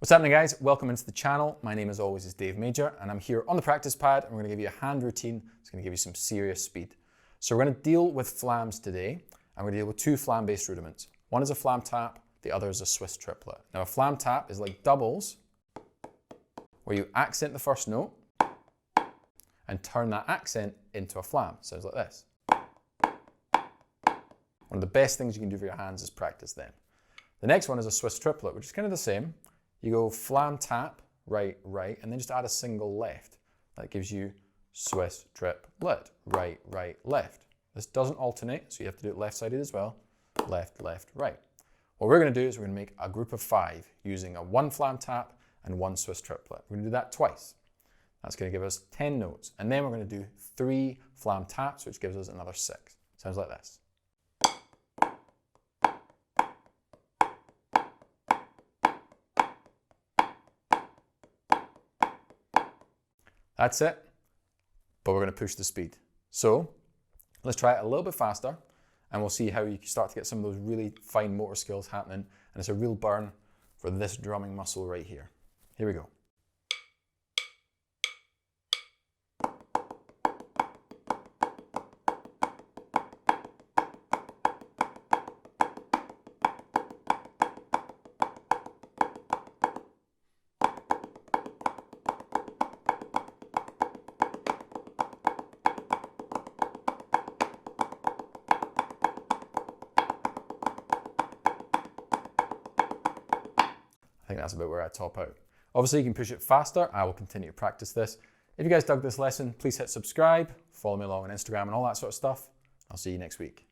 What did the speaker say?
What's happening, guys? Welcome into the channel. My name as always is Dave Major and I'm here on the practice pad and we're going to give you a hand routine that's going to give you some serious speed. So we're going to deal with flams today and we're going to deal with two flam based rudiments. One is a flam tap, the other is a Swiss triplet. Now a flam tap is like doubles where you accent the first note and turn that accent into a flam. Sounds like this. One of the best things you can do for your hands is practice them. The next one is a Swiss triplet, which is kind of the same. You go flam tap, right, right, and then just add a single left. That gives you Swiss triplet, right, right, left. This doesn't alternate, so you have to do it left-sided as well. Left, left, right. What we're going to do is we're going to make a group of 5 using a 1 flam tap and 1 Swiss triplet. We're going to do that twice. That's going to give us 10 notes. And then we're going to do 3 flam taps, which gives us another 6. Sounds like this. That's it, but we're going to push the speed. So let's try it a little bit faster and we'll see how you start to get some of those really fine motor skills happening, and it's a real burn for this drumming muscle right here. Here we go. I think that's about where I top out. Obviously you can push it faster. I will continue to practice this. If you guys dug this lesson, please hit subscribe, follow me along on Instagram and all that sort of stuff. I'll see you next week.